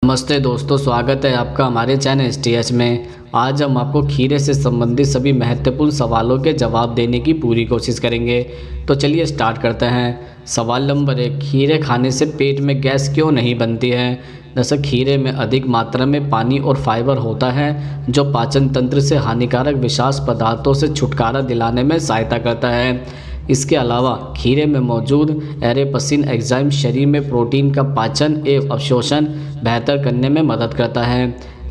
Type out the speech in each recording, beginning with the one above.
नमस्ते दोस्तों, स्वागत है आपका हमारे चैनल STH में। आज हम आपको खीरे से संबंधित सभी महत्वपूर्ण सवालों के जवाब देने की पूरी कोशिश करेंगे। तो चलिए स्टार्ट करते हैं। सवाल नंबर 1, खीरे खाने से पेट में गैस क्यों नहीं बनती है? दरअसल खीरे में अधिक मात्रा में पानी और फाइबर होता है जो पाचन तंत्र से हानिकारक विषाक्त पदार्थों से छुटकारा दिलाने में सहायता करता है। इसके अलावा खीरे में मौजूद एरेपसिन एंजाइम शरीर में प्रोटीन का पाचन एवं अवशोषण बेहतर करने में मदद करता है।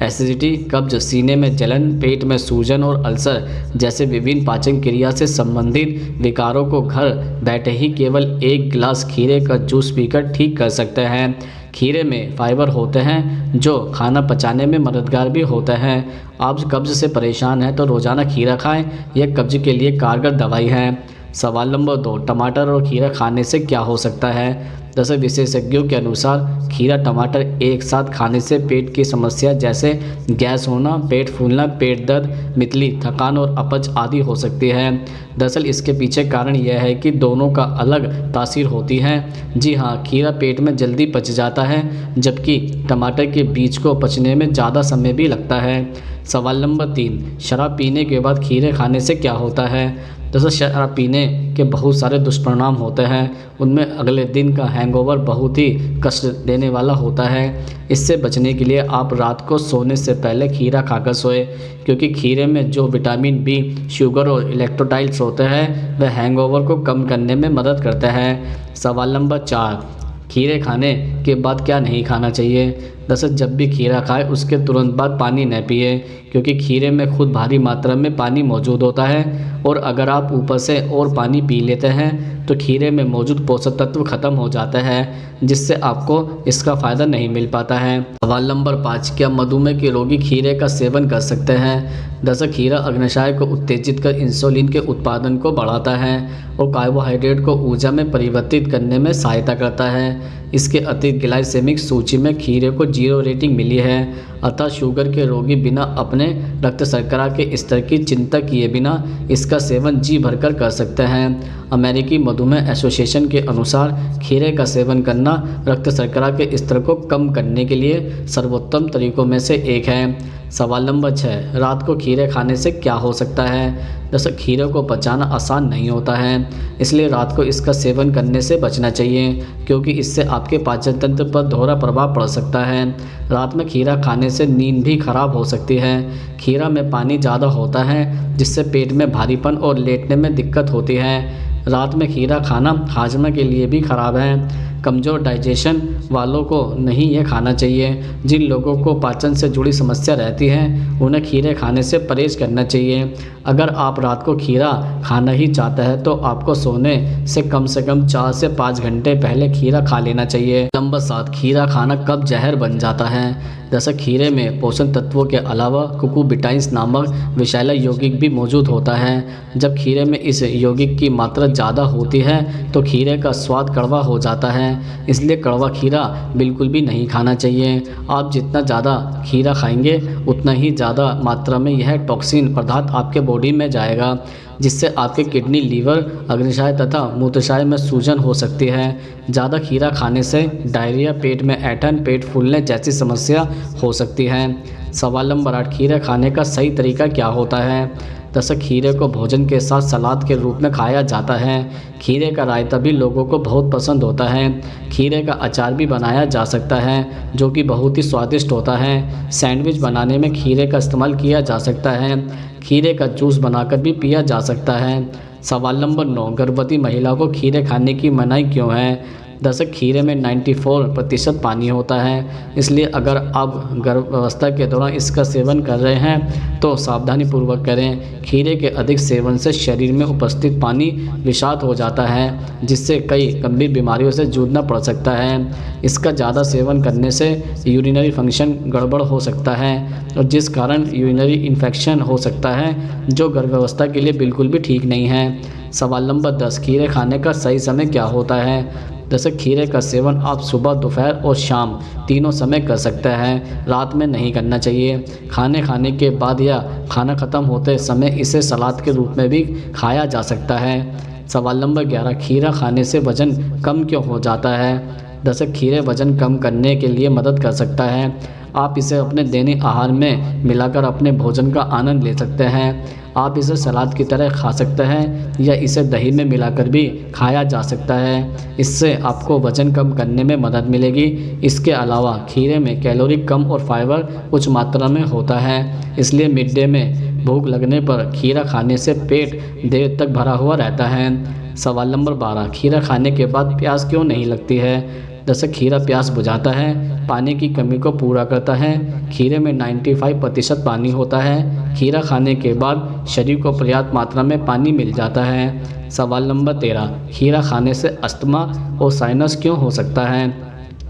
एसिडिटी, कब्ज, सीने में जलन, पेट में सूजन और अल्सर जैसे विभिन्न पाचन क्रिया से संबंधित विकारों को घर बैठे ही केवल 1 गिलास खीरे का जूस पीकर ठीक कर सकते हैं। खीरे में फाइबर होते हैं जो खाना पचाने में मददगार भी होते हैं। आप कब्ज से परेशान हैं तो रोज़ाना खीरा खाएं, यह कब्ज के लिए कारगर दवाई है। सवाल नंबर 2, टमाटर और खीरा खाने से क्या हो सकता है? दरअसल विशेषज्ञों के अनुसार खीरा टमाटर एक साथ खाने से पेट की समस्या जैसे गैस होना, पेट फूलना, पेट दर्द, मितली, थकान और अपच आदि हो सकती है। दरअसल इसके पीछे कारण यह है कि दोनों का अलग तासीर होती है। जी हाँ, खीरा पेट में जल्दी पच जाता है जबकि टमाटर के बीज को पचने में ज़्यादा समय भी लगता है। सवाल नंबर 3, शराब पीने के बाद खीरे खाने से क्या होता है? दरअसल शराब पीने के बहुत सारे दुष्परिणाम होते हैं। उनमें अगले दिन का हैंगओवर बहुत ही कष्ट देने वाला होता है। इससे बचने के लिए आप रात को सोने से पहले खीरा खाकर सोएं, क्योंकि खीरे में जो विटामिन बी, शुगर और इलेक्ट्रोलाइट्स होते हैं वह हैंगओवर को कम करने में मदद करते हैं। सवाल नंबर 4, खीरे खाने के बाद क्या नहीं खाना चाहिए? दरअसल जब भी खीरा खाए उसके तुरंत बाद पानी न पिए, क्योंकि खीरे में खुद भारी मात्रा में पानी मौजूद होता है और अगर आप ऊपर से और पानी पी लेते हैं तो खीरे में मौजूद पोषक तत्व खत्म हो जाता है, जिससे आपको इसका फ़ायदा नहीं मिल पाता है। सवाल नंबर 5, क्या मधुमेह के रोगी खीरे का सेवन कर सकते हैं? दरअसल खीरा अग्न्याशय को उत्तेजित कर इंसुलिन के उत्पादन को बढ़ाता है और कार्बोहाइड्रेट को ऊर्जा में परिवर्तित करने में सहायता करता है। इसके अतिरिक्त ग्लाइसेमिक सूची में खीरे को 0 रेटिंग मिली है, अतः शुगर के रोगी बिना अपने रक्त शर्करा के स्तर की चिंता किए बिना इसका सेवन जी भरकर कर सकते हैं। अमेरिकी मधुमेह एसोसिएशन के अनुसार खीरे का सेवन करना रक्त शर्करा के स्तर को कम करने के लिए सर्वोत्तम तरीकों में से एक है। सवाल नंबर 6, रात को खीरे खाने से क्या हो सकता है? दरअसल खीरे को पचाना आसान नहीं होता है, इसलिए रात को इसका सेवन करने से बचना चाहिए, क्योंकि इससे आपके पाचन तंत्र पर दोहरा प्रभाव पड़ सकता है। रात में खीरा खाने से नींद भी खराब हो सकती है। खीरा में पानी ज़्यादा होता है जिससे पेट में भारीपन और लेटने में दिक्कत होती है। रात में खीरा खाना हाजमा के लिए भी खराब है। कमज़ोर डाइजेशन वालों को नहीं यह खाना चाहिए। जिन लोगों को पाचन से जुड़ी समस्या रहती है उन्हें खीरे खाने से परहेज करना चाहिए। अगर आप रात को खीरा खाना ही चाहते हैं तो आपको सोने से कम 4 से 5 घंटे पहले खीरा खा लेना चाहिए। नंबर 7, खीरा खाना कब जहर बन जाता है? दरअसल खीरे में पोषक तत्वों के अलावा कुकुबिटाइंस नामक विषैला यौगिक भी मौजूद होता है। जब खीरे में इस यौगिक की मात्रा ज़्यादा होती है तो खीरे का स्वाद कड़वा हो जाता है, इसलिए कड़वा खीरा बिल्कुल भी नहीं खाना चाहिए। आप जितना ज़्यादा खीरा खाएंगे उतना ही ज़्यादा मात्रा में यह टॉक्सिन पदार्थ आपके बॉडी में जाएगा, जिससे आपके किडनी, लीवर, अग्न्याशय तथा मूत्राशय में सूजन हो सकती है। ज़्यादा खीरा खाने से डायरिया, पेट में ऐंठन, पेट फूलने जैसी समस्या हो सकती है। सवाल नंबर 8, खीरा खाने का सही तरीका क्या होता है? दरअसल खीरे को भोजन के साथ सलाद के रूप में खाया जाता है। खीरे का रायता भी लोगों को बहुत पसंद होता है। खीरे का अचार भी बनाया जा सकता है जो कि बहुत ही स्वादिष्ट होता है। सैंडविच बनाने में खीरे का इस्तेमाल किया जा सकता है। खीरे का जूस बनाकर भी पिया जा सकता है। सवाल नंबर 9, गर्भवती महिला को खीरे खाने की मनाही क्यों है? दरअसल खीरे में 94% पानी होता है, इसलिए अगर आप गर्भावस्था के दौरान इसका सेवन कर रहे हैं तो सावधानीपूर्वक करें। खीरे के अधिक सेवन से शरीर में उपस्थित पानी विषाक्त हो जाता है, जिससे कई गंभीर बीमारियों से जूझना पड़ सकता है। इसका ज़्यादा सेवन करने से यूरिनरी फंक्शन गड़बड़ हो सकता है और जिस कारण यूरिनरी इन्फेक्शन हो सकता है, जो गर्भावस्था के लिए बिल्कुल भी ठीक नहीं है। सवाल नंबर 10, खीरे खाने का सही समय क्या होता है? दरअसल खीरे का सेवन आप सुबह, दोपहर और शाम तीनों समय कर सकते हैं, रात में नहीं करना चाहिए। खाने के बाद या खाना ख़त्म होते समय इसे सलाद के रूप में भी खाया जा सकता है। सवाल नंबर 11, खीरा खाने से वज़न कम क्यों हो जाता है? दरअसल खीरे वजन कम करने के लिए मदद कर सकता है। आप इसे अपने दैनिक आहार में मिलाकर अपने भोजन का आनंद ले सकते हैं। आप इसे सलाद की तरह खा सकते हैं या इसे दही में मिलाकर भी खाया जा सकता है। इससे आपको वजन कम करने में मदद मिलेगी। इसके अलावा खीरे में कैलोरी कम और फाइबर उच्च मात्रा में होता है, इसलिए मिड डे में भूख लगने पर खीरा खाने से पेट देर तक भरा हुआ रहता है। सवाल नंबर 12, खीरा खाने के बाद प्यास क्यों नहीं लगती है? दरअसल खीरा प्यास बुझाता है, पानी की कमी को पूरा करता है। खीरे में 95% पानी होता है। खीरा खाने के बाद शरीर को पर्याप्त मात्रा में पानी मिल जाता है। सवाल नंबर 13, खीरा खाने से अस्थमा और साइनस क्यों हो सकता है?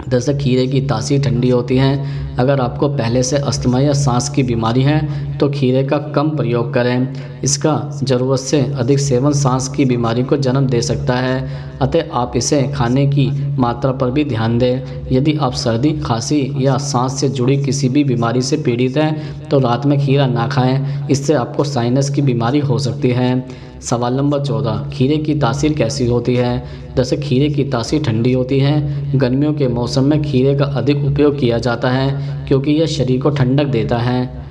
दरअसल खीरे की तासीर ठंडी होती है। अगर आपको पहले से अस्थमा या सांस की बीमारी है तो खीरे का कम प्रयोग करें। इसका ज़रूरत से अधिक सेवन सांस की बीमारी को जन्म दे सकता है, अतः आप इसे खाने की मात्रा पर भी ध्यान दें। यदि आप सर्दी, खांसी या सांस से जुड़ी किसी भी बीमारी से पीड़ित हैं तो रात में खीरा ना खाएं, इससे आपको साइनस की बीमारी हो सकती है। सवाल नंबर 14, खीरे की तासीर कैसी होती है? दरअसल खीरे की तासीर ठंडी होती है। गर्मियों के मौसम में खीरे का अधिक उपयोग किया जाता है क्योंकि यह शरीर को ठंडक देता है।